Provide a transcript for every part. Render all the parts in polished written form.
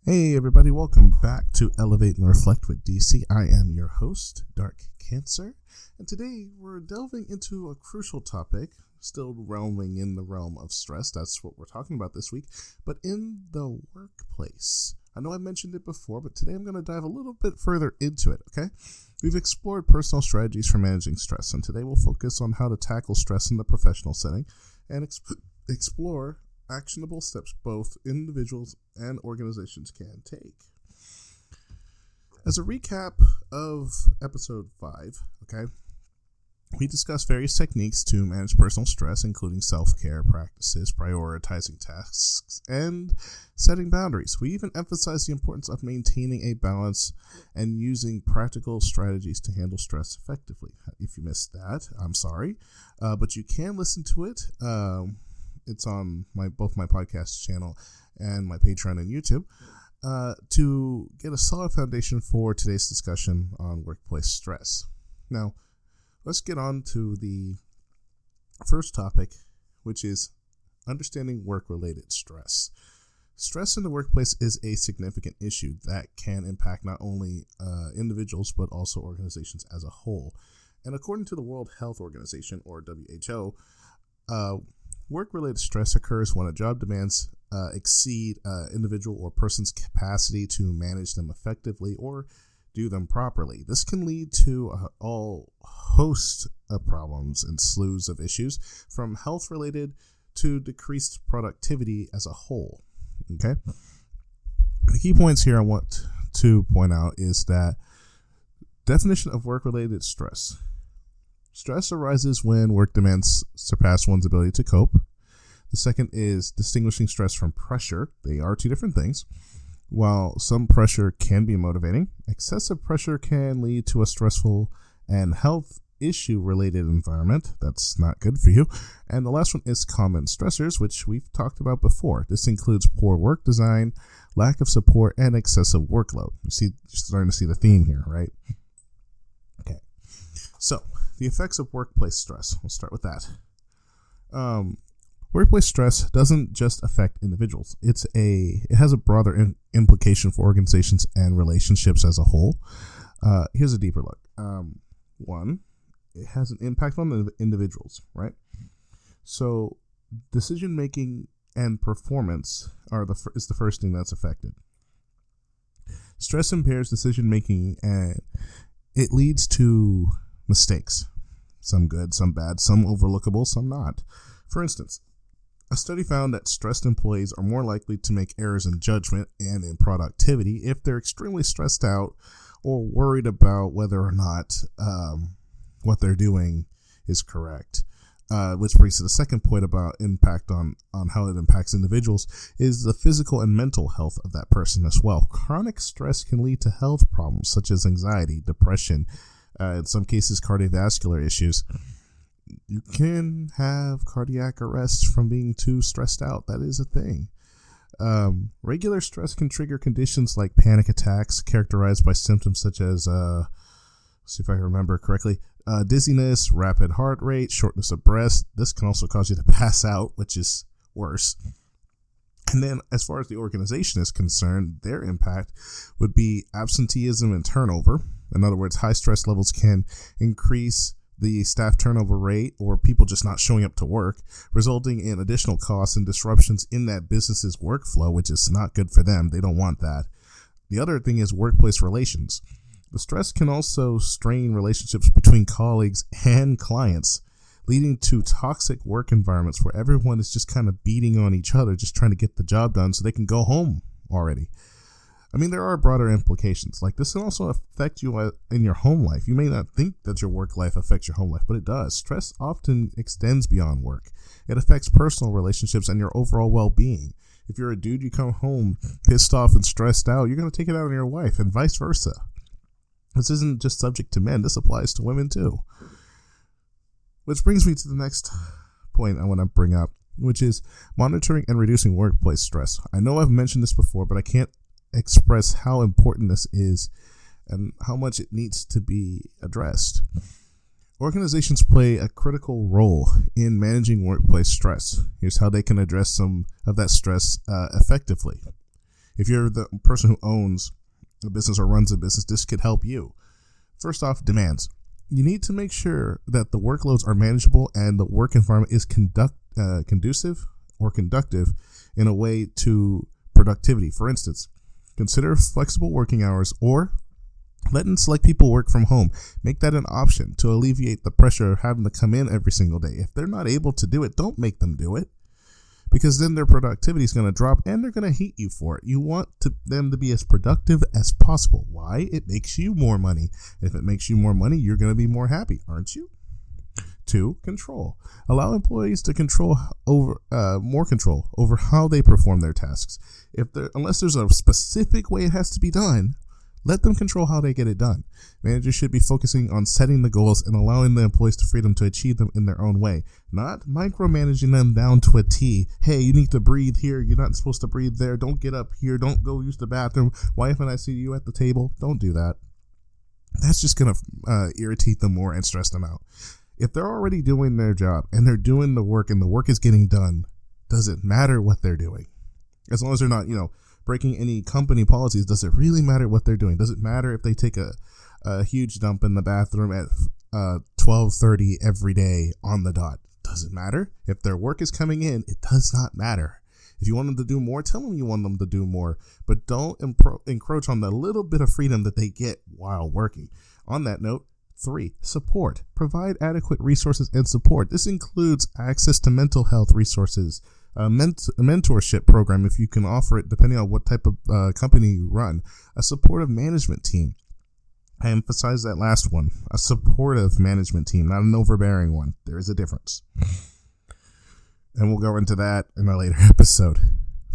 Hey everybody, welcome back to Elevate and Reflect with DC. I am your host, Dark Cancer, and today we're delving into a crucial topic, still roaming in the realm of stress. That's what we're talking about this week, but in the workplace. I know I mentioned it before, but today I'm going to dive a little bit further into it, okay? We've explored personal strategies for managing stress, and today we'll focus on how to tackle stress in the professional setting and explore actionable steps both individuals and organizations can take. As a recap of episode 5, okay, we discussed various techniques to manage personal stress, including self-care practices, prioritizing tasks, and setting boundaries. We even emphasized the importance of maintaining a balance and using practical strategies to handle stress effectively. If you missed that, I'm sorry, but you can listen to it. It's on both my podcast channel and my Patreon and YouTube to get a solid foundation for today's discussion on workplace stress. Now, let's get on to the first topic, which is understanding work-related stress. Stress in the workplace is a significant issue that can impact not only individuals but also organizations as a whole. And according to the World Health Organization, or WHO, work-related stress occurs when a job demands exceed individual or person's capacity to manage them effectively or do them properly. This can lead to a whole host of problems and slews of issues, from health-related to decreased productivity as a whole. Okay? The key points here I want to point out is that definition of work-related stress. Stress arises when work demands surpass one's ability to cope. The second is distinguishing stress from pressure. They are two different things. While some pressure can be motivating, excessive pressure can lead to a stressful and health issue-related environment. That's not good for you. And the last one is common stressors, which we've talked about before. This includes poor work design, lack of support, and excessive workload. You're starting to see the theme here, right? Okay. So, the effects of workplace stress. We'll start with that. Workplace stress doesn't just affect individuals. It has a broader implication for organizations and relationships as a whole. Here's a deeper look. One, it has an impact on the individuals, right? So decision making and performance is the first thing that's affected. Stress impairs decision making, and it leads to mistakes. Some good, some bad, some overlookable, some not. For instance, a study found that stressed employees are more likely to make errors in judgment and in productivity if they're extremely stressed out or worried about whether or not what they're doing is correct. Which brings to the second point about impact on how it impacts individuals is the physical and mental health of that person as well. Chronic stress can lead to health problems such as anxiety, depression, in some cases cardiovascular issues. You can have cardiac arrest from being too stressed out. That is a thing. Regular stress can trigger conditions like panic attacks characterized by symptoms such as, let's see if I can remember correctly, dizziness, rapid heart rate, shortness of breath. This can also cause you to pass out, which is worse. And then as far as the organization is concerned, their impact would be absenteeism and turnover. In other words, high stress levels can increase the staff turnover rate or people just not showing up to work, resulting in additional costs and disruptions in that business's workflow, which is not good for them. They don't want that. The other thing is workplace relations. The stress can also strain relationships between colleagues and clients, leading to toxic work environments where everyone is just kind of beating on each other, just trying to get the job done so they can go home already. I mean, there are broader implications. Like, this can also affect you in your home life. You may not think that your work life affects your home life, but it does. Stress often extends beyond work. It affects personal relationships and your overall well-being. If you're a dude, you come home pissed off and stressed out, you're going to take it out on your wife, and vice versa. This isn't just subject to men. This applies to women, too. Which brings me to the next point I want to bring up, which is monitoring and reducing workplace stress. I know I've mentioned this before, but I can't express how important this is and how much it needs to be addressed. Organizations play a critical role in managing workplace stress. Here's how they can address some of that stress effectively. If you're the person who owns a business or runs a business, this could help you. First off, demands. You need to make sure that the workloads are manageable and the work environment is conducive or conductive in a way to productivity. For instance, consider flexible working hours or letting select people work from home. Make that an option to alleviate the pressure of having to come in every single day. If they're not able to do it, don't make them do it, because then their productivity is going to drop and they're going to hate you for it. You want them to be as productive as possible. Why? It makes you more money. If it makes you more money, you're going to be more happy, aren't you? 2, control. Allow employees to more control over how they perform their tasks. Unless there's a specific way it has to be done, let them control how they get it done. Managers should be focusing on setting the goals and allowing the employees the freedom to achieve them in their own way, not micromanaging them down to a T. Hey, you need to breathe here. You're not supposed to breathe there. Don't get up here. Don't go use the bathroom. Why haven't I seen you at the table? Don't do that. That's just going to irritate them more and stress them out. If they're already doing their job and they're doing the work and the work is getting done, doesn't matter what they're doing. As long as they're not, breaking any company policies, does it really matter what they're doing? Does it matter if they take a huge dump in the bathroom at 12:30 every day on the dot? Does it matter? If their work is coming in, it does not matter. If you want them to do more, tell them you want them to do more, but don't encroach on the little bit of freedom that they get while working. On that note, 3, support. Provide adequate resources and support. This includes access to mental health resources, a mentorship program if you can offer it, depending on what type of company you run, a supportive management team. I emphasize that last one, a supportive management team, not an overbearing one. There is a difference. And we'll go into that in a later episode.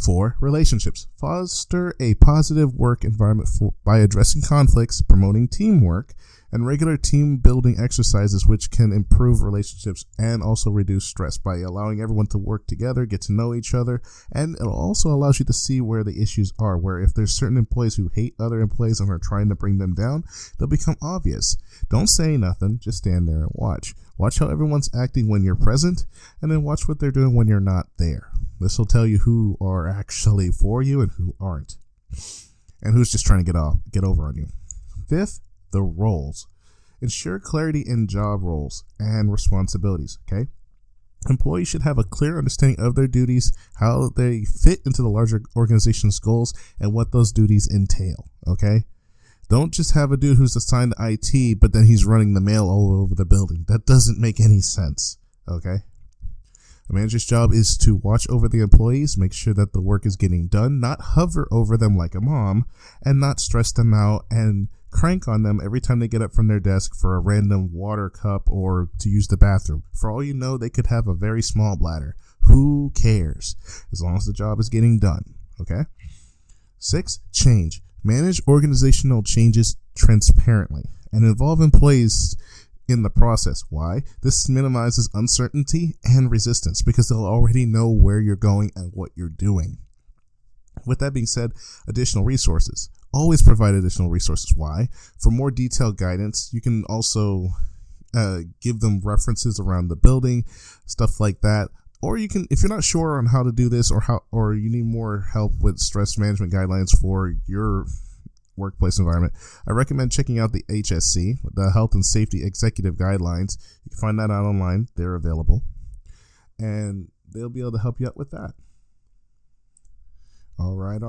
4, relationships. Foster a positive work environment by addressing conflicts, promoting teamwork, and regular team building exercises, which can improve relationships and also reduce stress by allowing everyone to work together, get to know each other, and it also allows you to see where the issues are, where if there's certain employees who hate other employees and are trying to bring them down, they'll become obvious. Don't say nothing, just stand there and watch. Watch how everyone's acting when you're present, and then watch what they're doing when you're not there. This will tell you who are actually for you and who aren't, and who's just trying to get over on you. 5th, the roles. Ensure clarity in job roles and responsibilities, okay? Employees should have a clear understanding of their duties, how they fit into the larger organization's goals, and what those duties entail, okay? Don't just have a dude who's assigned to IT, but then he's running the mail all over the building. That doesn't make any sense, okay? A manager's job is to watch over the employees, make sure that the work is getting done, not hover over them like a mom, and not stress them out and crank on them every time they get up from their desk for a random water cup or to use the bathroom. For all you know, they could have a very small bladder. Who cares? As long as the job is getting done, okay? 6, change. Manage organizational changes transparently and involve employees in the process. Why? This minimizes uncertainty and resistance because they'll already know where you're going and what you're doing. With that being said, additional resources. Always provide additional resources. Why? For more detailed guidance, you can also give them references around the building, stuff like that. Or you can, if you're not sure on how to do this or you need more help with stress management guidelines for your workplace environment, I recommend checking out the HSC, the Health and Safety Executive Guidelines. You can find that out online. They're available. And they'll be able to help you out with that. All right.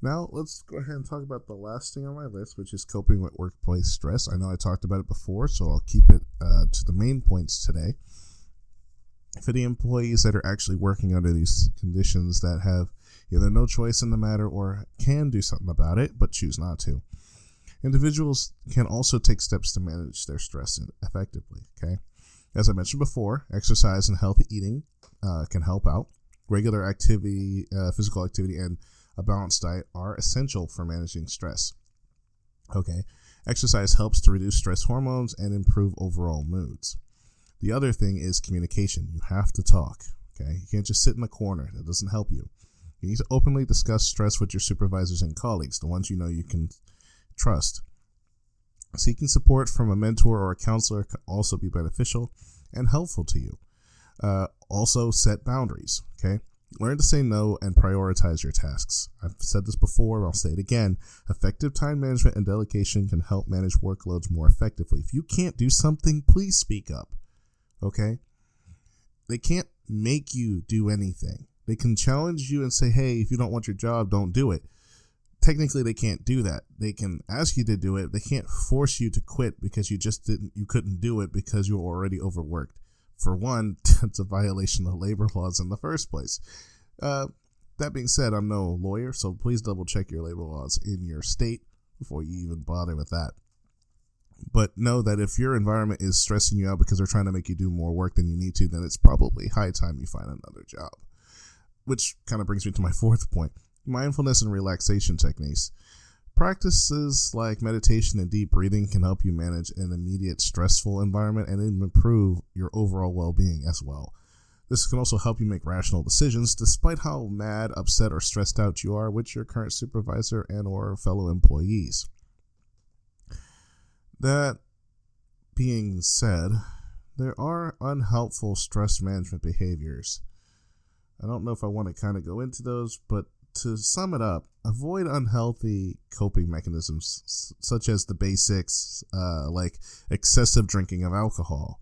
Now, let's go ahead and talk about the last thing on my list, which is coping with workplace stress. I know I talked about it before, so I'll keep it to the main points today. For the employees that are actually working under these conditions that have either no choice in the matter or can do something about it, but choose not to. Individuals can also take steps to manage their stress effectively, okay? As I mentioned before, exercise and healthy eating can help out. Regular activity, physical activity, and a balanced diet are essential for managing stress. Okay, exercise helps to reduce stress hormones and improve overall moods. The other thing is communication. You have to talk, okay? You can't just sit in the corner. That doesn't help you. You need to openly discuss stress with your supervisors and colleagues, the ones you know you can trust. Seeking support from a mentor or a counselor can also be beneficial and helpful to you. Also, set boundaries, okay? Learn to say no and prioritize your tasks. I've said this before, but I'll say it again. Effective time management and delegation can help manage workloads more effectively. If you can't do something, please speak up. Okay? They can't make you do anything. They can challenge you and say, hey, if you don't want your job, don't do it. Technically, they can't do that. They can ask you to do it. They can't force you to quit because you couldn't do it because you were already overworked. For one, that's a violation of labor laws in the first place. That being said, I'm no lawyer, so please double check your labor laws in your state before you even bother with that. But know that if your environment is stressing you out because they're trying to make you do more work than you need to, then it's probably high time you find another job. Which kind of brings me to my fourth point. Mindfulness and relaxation techniques. Practices like meditation and deep breathing can help you manage an immediate stressful environment and improve your overall well-being as well. This can also help you make rational decisions despite how mad, upset, or stressed out you are with your current supervisor and or fellow employees. That being said, there are unhelpful stress management behaviors. I don't know if I want to kind of go into those, but to sum it up, avoid unhealthy coping mechanisms such as the basics, like excessive drinking of alcohol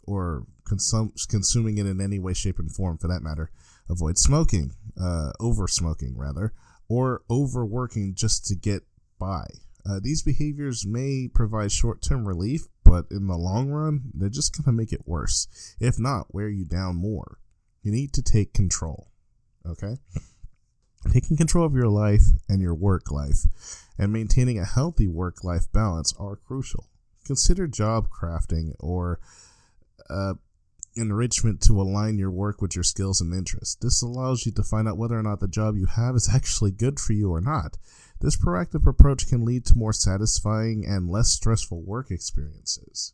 or consuming it in any way, shape, and form for that matter. Avoid smoking, over smoking rather, or overworking just to get by. These behaviors may provide short-term relief, but in the long run, they're just going to make it worse. If not, wear you down more. You need to take control, okay? Taking control of your life and your work life and maintaining a healthy work-life balance are crucial. Consider job crafting or enrichment to align your work with your skills and interests. This allows you to find out whether or not the job you have is actually good for you or not. This proactive approach can lead to more satisfying and less stressful work experiences.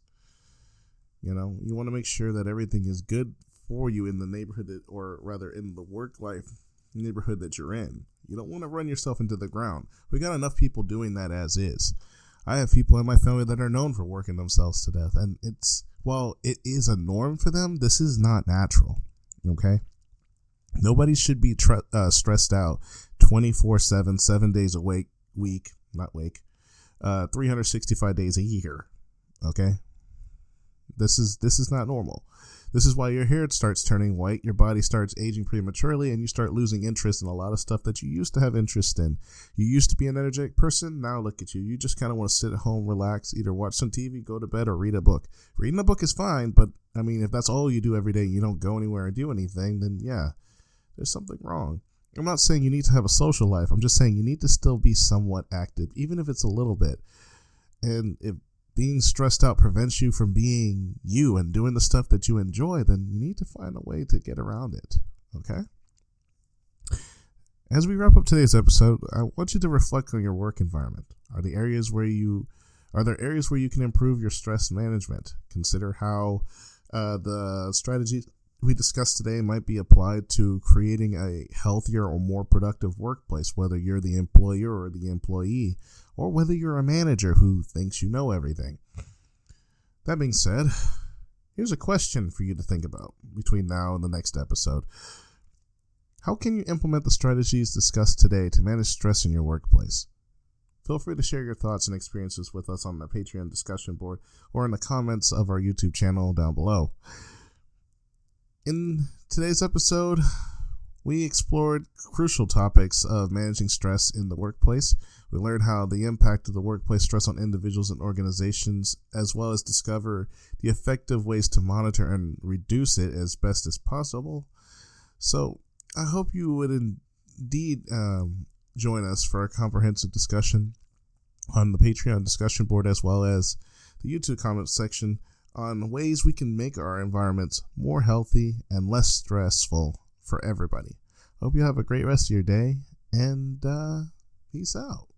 You know, you want to make sure that everything is good for you in the neighborhood or rather in the work-life neighborhood that you're in. You don't want to run yourself into the ground. We got enough people doing that as is. I have people in my family that are known for working themselves to death, and while it is a norm for them, this is not natural. Okay, nobody should be stressed out 24/7, 7 days a week, 365 days a year. Okay, this is not normal. This is why your hair starts turning white, your body starts aging prematurely, and you start losing interest in a lot of stuff that you used to have interest in. You used to be an energetic person, now look at you. You just kind of want to sit at home, relax, either watch some TV, go to bed, or read a book. Reading a book is fine, but, I mean, if that's all you do every day and you don't go anywhere and do anything, then yeah, there's something wrong. I'm not saying you need to have a social life. I'm just saying you need to still be somewhat active, even if it's a little bit. And if being stressed out prevents you from being you and doing the stuff that you enjoy, then you need to find a way to get around it. Okay? As we wrap up today's episode, I want you to reflect on your work environment. Are there areas where you can improve your stress management? Consider how the strategies we discussed today might be applied to creating a healthier or more productive workplace, whether you're the employer or the employee, or whether you're a manager who thinks you know everything. That being said, here's a question for you to think about between now and the next episode. How can you implement the strategies discussed today to manage stress in your workplace? Feel free to share your thoughts and experiences with us on the Patreon discussion board or in the comments of our YouTube channel down below. In today's episode, we explored crucial topics of managing stress in the workplace. We learned how the impact of the workplace stress on individuals and organizations, as well as discover the effective ways to monitor and reduce it as best as possible. So I hope you would indeed join us for a comprehensive discussion on the Patreon discussion board, as well as the YouTube comments section, on ways we can make our environments more healthy and less stressful for everybody. Hope you have a great rest of your day, and peace out.